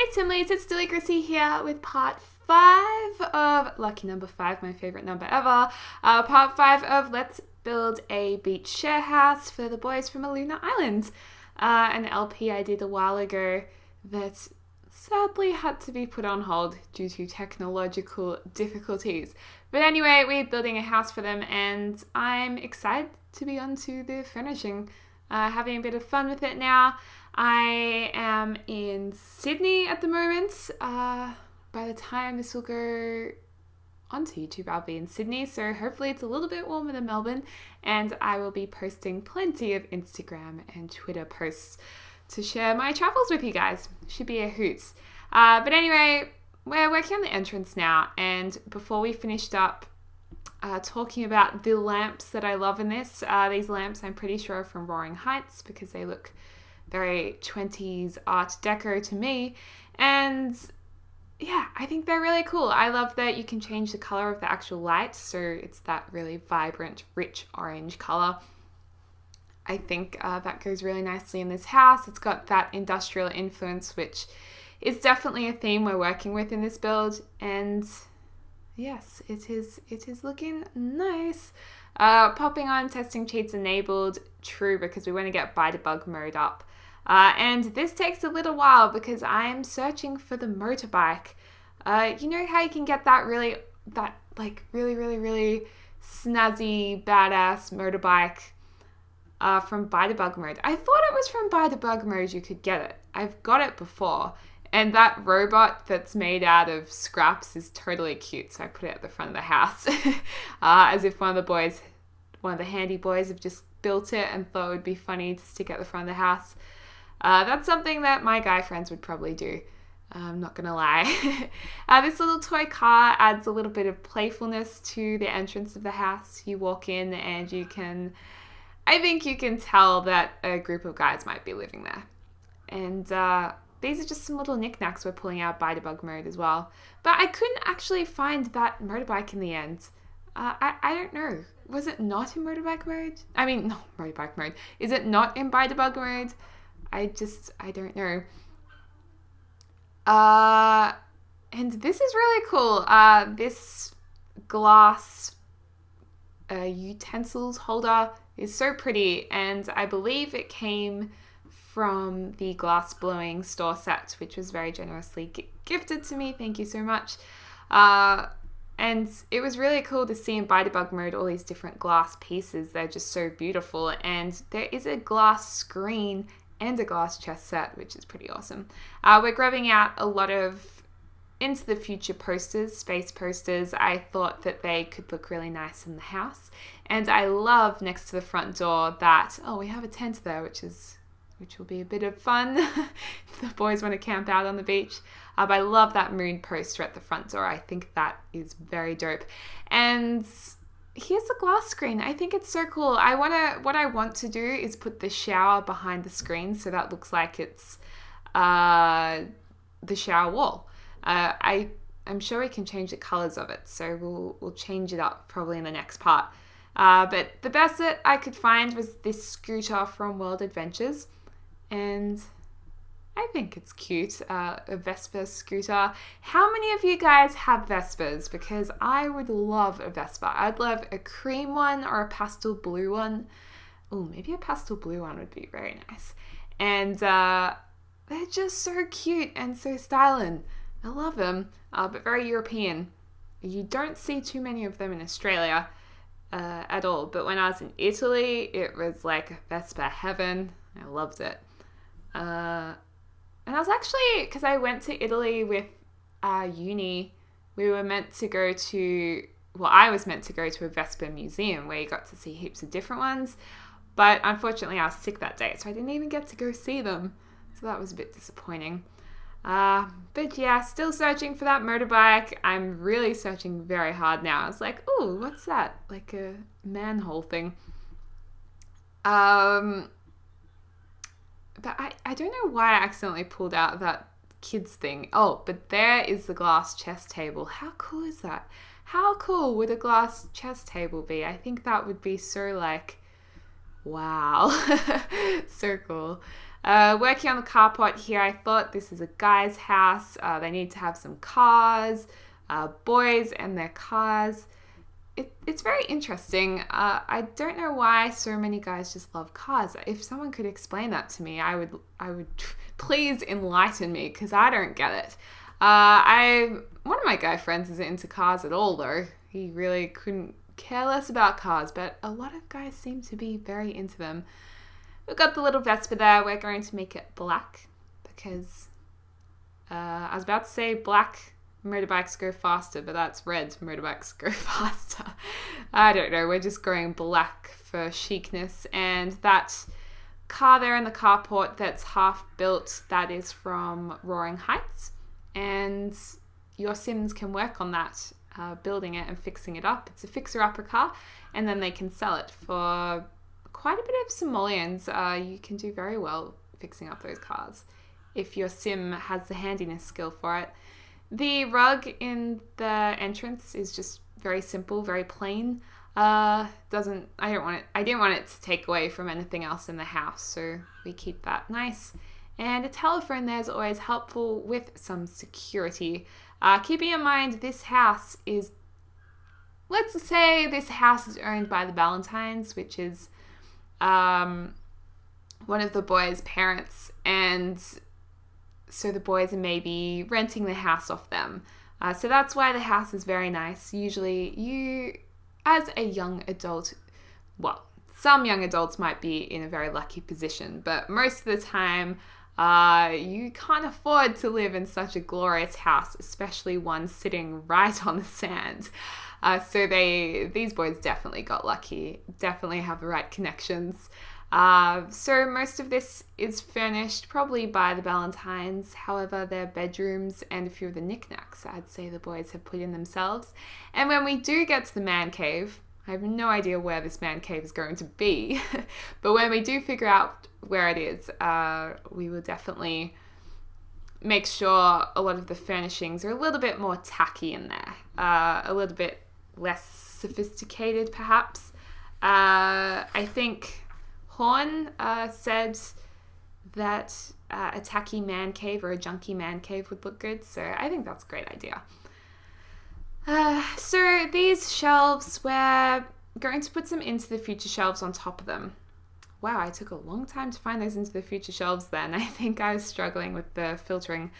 Hey Simlies, it's Deligracy here with part 5 of, lucky number 5, my favourite number ever, part 5 of Let's Build a Beach Share House for the boys from Aluna Island, an LP I did a while ago that sadly had to be put on hold due to technological difficulties. But anyway, we're building a house for them and I'm excited to be onto the furnishing, having a bit of fun with it now. I am in Sydney at the moment. By the time this will go onto YouTube, I'll be in Sydney, so hopefully it's a little bit warmer than Melbourne, and I will be posting plenty of Instagram and Twitter posts to share my travels with you guys. Should be a hoot. But anyway, we're working on the entrance now, and before we finished up talking about the lamps that I love in this, these lamps I'm pretty sure are from Roaring Heights because they look very 20s art deco to me, and yeah, I think they're really cool. I love that you can change the color of the actual light, so it's that really vibrant, rich orange color. I think that goes really nicely in this house. It's got that industrial influence, which is definitely a theme we're working with in this build, and yes, it is looking nice. Popping on testing cheats enabled, true, because we want to get by debug mode up. And this takes a little while because I'm searching for the motorbike. You know how you can get that really snazzy, badass motorbike from by debug mode. I thought it was from by debug mode you could get it. I've got it before. And that robot that's made out of scraps is totally cute, so I put it at the front of the house. As if one of the handy boys have just built it and thought it would be funny to stick at the front of the house. That's something that my guy friends would probably do. I'm not gonna lie. This little toy car adds a little bit of playfulness to the entrance of the house. You walk in and I think you can tell that a group of guys might be living there. And these are just some little knickknacks we're pulling out by debug mode as well. But I couldn't actually find that motorbike in the end. I don't know. Was it not in motorbike mode? I mean, no, motorbike mode. Is it not in by debug mode? I don't know. And this is really cool. This glass utensils holder is so pretty, and I believe it came from the glass blowing store set, which was very generously gifted to me. Thank you so much. And it was really cool to see in by debug mode all these different glass pieces. They're just so beautiful, and there is a glass screen and a glass chest set, which is pretty awesome. We're grabbing out a lot of into the future posters, space posters. I thought that they could look really nice in the house, and I love next to the front door that we have a tent there, which will be a bit of fun if the boys want to camp out on the beach. But I love that moon poster at the front door. I think that is very dope. And here's the glass screen. I think it's so cool. What I want to do is put the shower behind the screen so that looks like it's the shower wall. I'm sure we can change the colors of it, so we'll change it up probably in the next part. But the best that I could find was this scooter from World Adventures, and I think it's cute, a Vespa scooter. How many of you guys have Vespas? Because I would love a Vespa. I'd love a cream one or a pastel blue one. Oh, maybe a pastel blue one would be very nice. And they're just so cute and so styling. I love them, but very European. You don't see too many of them in Australia at all. But when I was in Italy, it was like Vespa heaven. I loved it. And I was actually, because I went to Italy with uni, I was meant to go to a Vespa museum where you got to see heaps of different ones. But unfortunately, I was sick that day, so I didn't even get to go see them. So that was a bit disappointing. But yeah, still searching for that motorbike. I'm really searching very hard now. I was like, oh, what's that? Like a manhole thing. But I don't know why I accidentally pulled out that kids thing. Oh, but there is the glass chess table. How cool is that? How cool would a glass chess table be? I think that would be so Wow. So cool. Working on the carport here, I thought this is a guy's house. They need to have some cars, boys and their cars. It's very interesting. I don't know why so many guys just love cars. If someone could explain that to me, I would please enlighten me, because I don't get it. One of my guy friends isn't into cars at all, though. He really couldn't care less about cars, but a lot of guys seem to be very into them. We've got the little Vespa there. We're going to make it black because I was about to say black motorbikes go faster, but that's red motorbikes go faster. I don't know. We're just going black for chicness. And that car there in the carport that's half built, that is from Roaring Heights. And your Sims can work on that, building it and fixing it up. It's a fixer-upper car, and then they can sell it for quite a bit of simoleons. You can do very well fixing up those cars if your Sim has the handiness skill for it. The rug in the entrance is just very simple, very plain. I didn't want it to take away from anything else in the house, so we keep that nice. And a telephone there is always helpful with some security. Keeping in mind, let's say this house is owned by the Valentines, which is one of the boys' parents, and so the boys are maybe renting the house off them. So that's why the house is very nice. Usually you, as a young adult, well, some young adults might be in a very lucky position, but most of the time, you can't afford to live in such a glorious house, especially one sitting right on the sand. So these boys definitely got lucky, definitely have the right connections. So most of this is furnished probably by the Valentines. However, their bedrooms and a few of the knickknacks, I'd say the boys have put in themselves. And when we do get to the man cave, I have no idea where this man cave is going to be, but when we do figure out where it is, we will definitely make sure a lot of the furnishings are a little bit more tacky in there, a little bit less sophisticated perhaps. I think Horn said that a tacky man cave or a junky man cave would look good, so I think that's a great idea. So these shelves, we're going to put some into the future shelves on top of them. Wow, I took a long time to find those into the future shelves then. I think I was struggling with the filtering.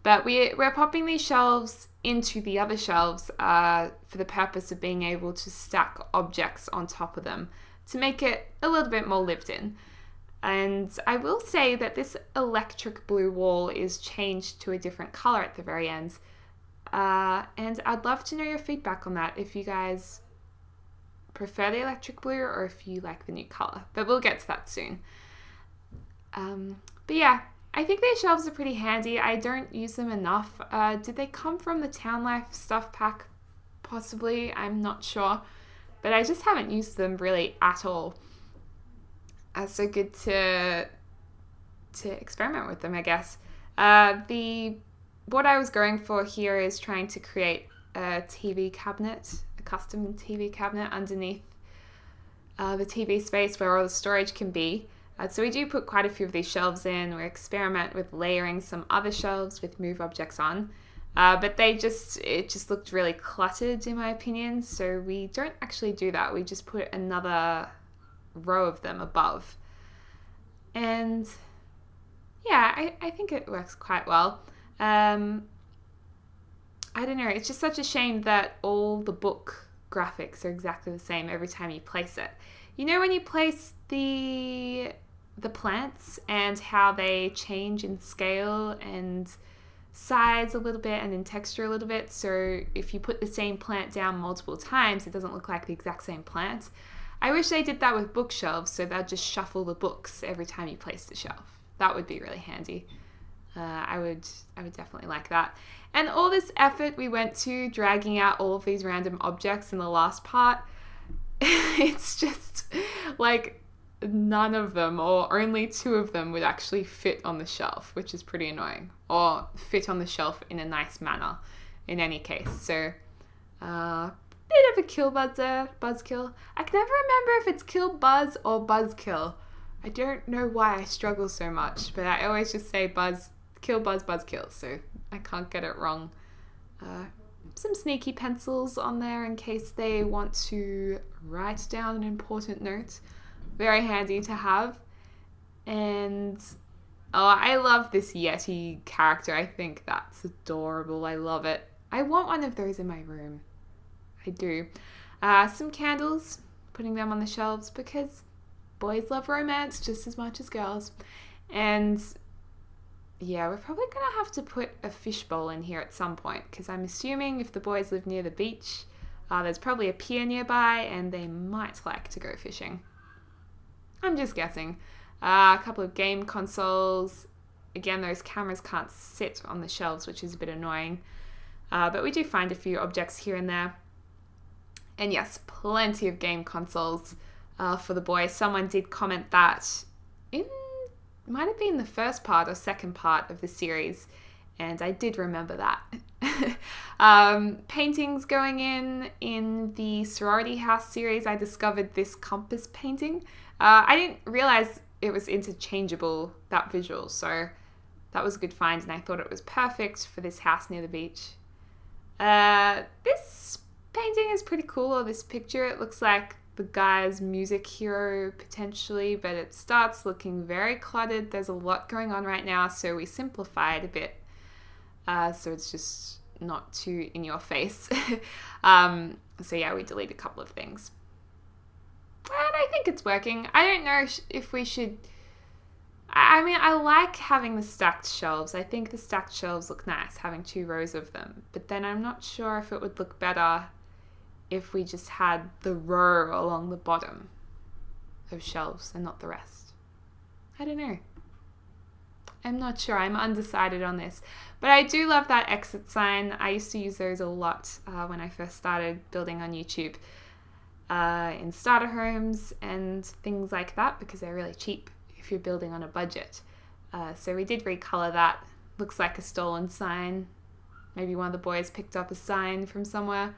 But we're popping these shelves into the other shelves for the purpose of being able to stack objects on top of them to make it a little bit more lived in. And I will say that this electric blue wall is changed to a different color at the very end. And I'd love to know your feedback on that, if you guys prefer the electric blue or if you like the new color, but we'll get to that soon. But yeah, I think these shelves are pretty handy. I don't use them enough. Did they come from the Town Life stuff pack? Possibly, I'm not sure, but I just haven't used them really at all. So good to experiment with them, I guess. What I was going for here is trying to create a TV cabinet, a custom TV cabinet underneath the TV space where all the storage can be. So we do put quite a few of these shelves in. We experiment with layering some other shelves with move objects on. But it just looked really cluttered in my opinion. So we don't actually do that. We just put another row of them above. And yeah, I think it works quite well. I don't know, it's just such a shame that all the book graphics are exactly the same every time you place it. You know, when you place the plants and how they change in scale and size a little bit and in texture a little bit, so if you put the same plant down multiple times, it doesn't look like the exact same plant. I wish they did that with bookshelves, so they'll just shuffle the books every time you place the shelf. That would be really handy. I would definitely like that. And all this effort we went to dragging out all of these random objects in the last part, it's just like none of them or only 2 of them would actually fit on the shelf, which is pretty annoying, or fit on the shelf in a nice manner in any case. So bit of a kill buzzkill. I can never remember if it's kill buzz or buzzkill. I don't know why I struggle so much, but I always just say kill buzz buzzkill, so I can't get it wrong. Some sneaky pencils on there in case they want to write down an important note. Very handy to have. And I love this Yeti character. I think that's adorable. I love it. I want one of those in my room. I do. Some candles, putting them on the shelves because boys love romance just as much as girls. And yeah, we're probably going to have to put a fishbowl in here at some point because I'm assuming if the boys live near the beach, there's probably a pier nearby and they might like to go fishing. I'm just guessing. A couple of game consoles. Again, those cameras can't sit on the shelves, which is a bit annoying. But we do find a few objects here and there. And yes, plenty of game consoles for the boys. Someone did comment that might have been the first part or second part of the series, and I did remember that. Paintings going in the sorority house series, I discovered this compass painting. I didn't realize it was interchangeable, that visual, so that was a good find, and I thought it was perfect for this house near the beach. This painting is pretty cool, or this picture. It looks like the guy's music hero potentially, but it starts looking very cluttered. There's a lot going on right now, so we simplify it a bit so it's just not too in your face. So yeah, we delete a couple of things. And I think it's working. I don't know if we should... I mean, I like having the stacked shelves. I think the stacked shelves look nice, having 2 rows of them. But then I'm not sure if it would look better if we just had the row along the bottom of shelves and not the rest. I don't know. I'm not sure. I'm undecided on this. But I do love that exit sign. I used to use those a lot when I first started building on YouTube in starter homes and things like that because they're really cheap if you're building on a budget. So we did recolor that. Looks like a stolen sign. Maybe one of the boys picked up a sign from somewhere,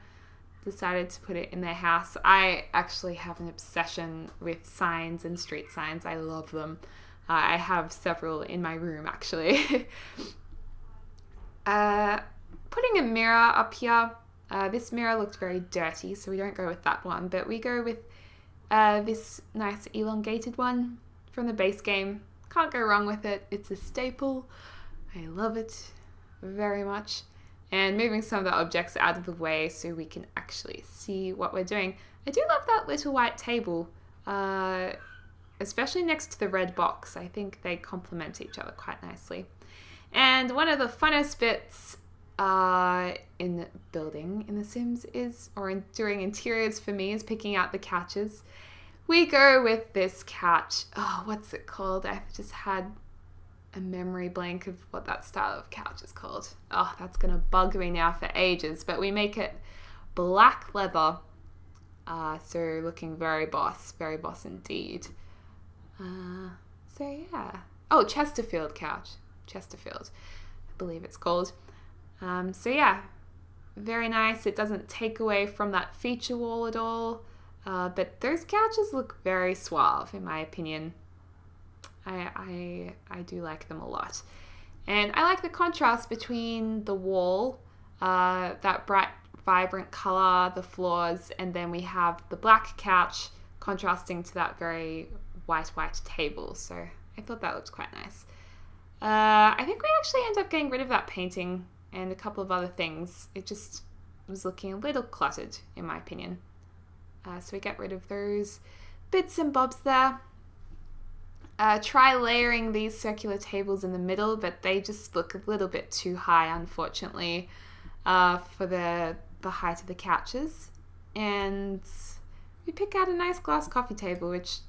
decided to put it in their house. I actually have an obsession with signs and street signs. I love them. I have several in my room, actually. Putting a mirror up here. This mirror looked very dirty, so we don't go with that one, but we go with this nice elongated one from the base game. Can't go wrong with it. It's a staple. I love it very much. And moving some of the objects out of the way so we can actually see what we're doing. I do love that little white table, especially next to the red box. I think they complement each other quite nicely. And one of the funnest bits in building in The Sims doing interiors for me is picking out the couches. We go with this couch. Oh, what's it called? I've just had a memory blank of what that style of couch is called. Oh, that's going to bug me now for ages. But we make it black leather. So looking very boss indeed. So yeah. Oh, Chesterfield couch. Chesterfield, I believe it's called. So yeah, very nice. It doesn't take away from that feature wall at all. But those couches look very suave, in my opinion. I do like them a lot. And I like the contrast between the wall, that bright, vibrant color, the floors, and then we have the black couch contrasting to that very white table. So I thought that looked quite nice. I think we actually end up getting rid of that painting and a couple of other things. It just was looking a little cluttered, in my opinion. So we get rid of those bits and bobs there. Try layering these circular tables in the middle, but they just look a little bit too high, unfortunately, for the height of the couches. And we pick out a nice glass coffee table, which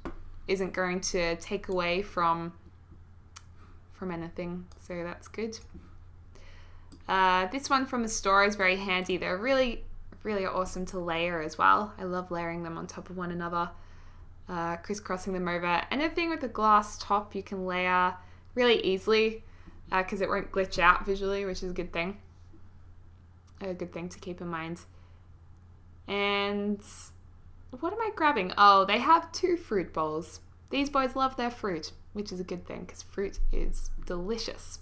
isn't going to take away from anything, so that's good. This one from the store is very handy. They're really awesome to layer as well. I love layering them on top of one another, crisscrossing them over. And the thing with the glass top, you can layer really easily because it won't glitch out visually, which is a good thing. A good thing to keep in mind. And what am I grabbing? Oh, they have 2 fruit bowls. These boys love their fruit, which is a good thing because fruit is delicious.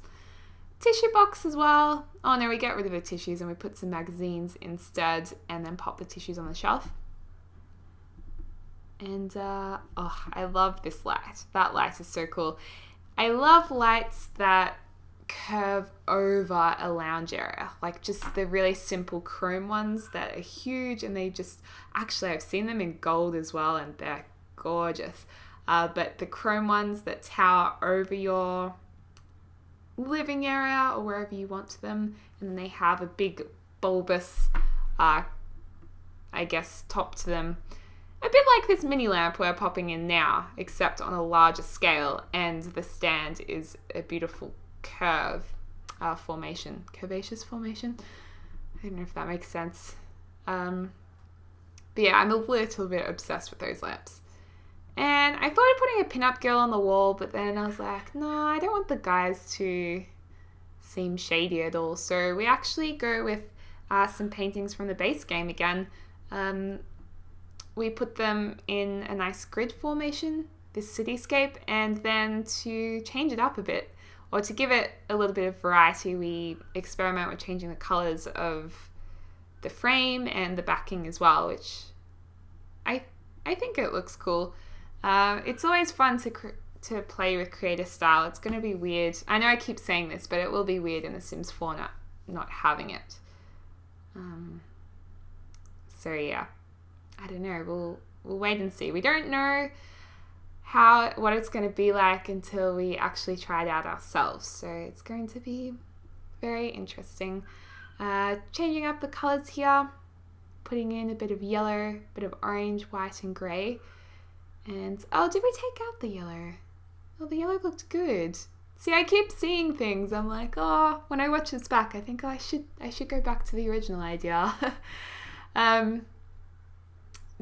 Tissue box as well. Oh no, we get rid of the tissues and we put some magazines instead and then pop the tissues on the shelf. And oh, I love this light. That light is so cool. I love lights that curve over a lounge area, like just the really simple chrome ones that are huge, and they just, actually I've seen them in gold as well and they're gorgeous, but the chrome ones that tower over your living area or wherever you want them, and they have a big bulbous I guess top to them, a bit like this mini lamp we're popping in now, except on a larger scale, and the stand is a beautiful curvaceous formation. I don't know if that makes sense. But yeah, I'm a little bit obsessed with those lamps. And I thought of putting a pin-up girl on the wall, but then I was like, no, I don't want the guys to seem shady at all. So we actually go with some paintings from the base game again. We put them in a nice grid formation, this cityscape, and then to change it up a bit, or to give it a little bit of variety, we experiment with changing the colors of the frame and the backing as well, which I think it looks cool. It's always fun to play with creator style. It's going to be weird. I know I keep saying this, but it will be weird in The Sims 4 not having it. So yeah, I don't know. We'll wait and see. We don't know what it's going to be like until we actually try it out ourselves. So it's going to be very interesting. Changing up the colors here, putting in a bit of yellow, a bit of orange, white and grey. And oh, did we take out the yellow? Oh, the yellow looked good. See, I keep seeing things. I'm like, oh, when I watch this back, I think, oh, I should go back to the original idea.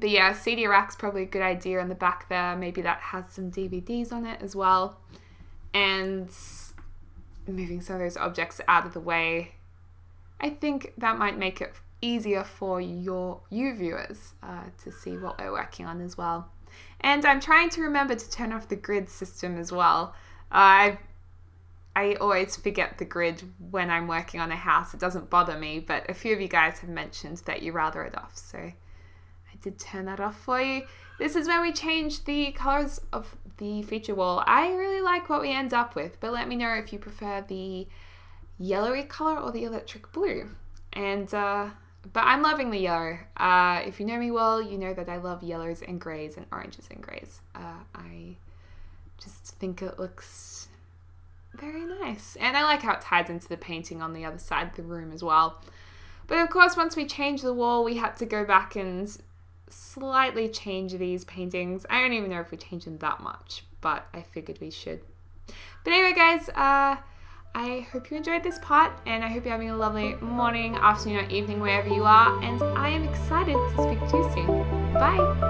But yeah, CD rack's probably a good idea in the back there. Maybe that has some DVDs on it as well. And moving some of those objects out of the way, I think that might make it easier for you viewers to see what we're working on as well. And I'm trying to remember to turn off the grid system as well. I always forget the grid when I'm working on a house. It doesn't bother me, but a few of you guys have mentioned that you rather it off, so I did turn that off for you. This is when we change the colors of the feature wall. I really like what we end up with, but let me know if you prefer the yellowy color or the electric blue. And but I'm loving the yellow. If you know me well, you know that I love yellows and greys and oranges and greys. I just think it looks very nice. And I like how it ties into the painting on the other side of the room as well. But of course, once we changed the wall, we had to go back and slightly change these paintings. I don't even know if we changed them that much, but I figured we should. But anyway, guys, I hope you enjoyed this part, and I hope you're having a lovely morning, afternoon, or evening, wherever you are, and I am excited to speak to you soon. Bye!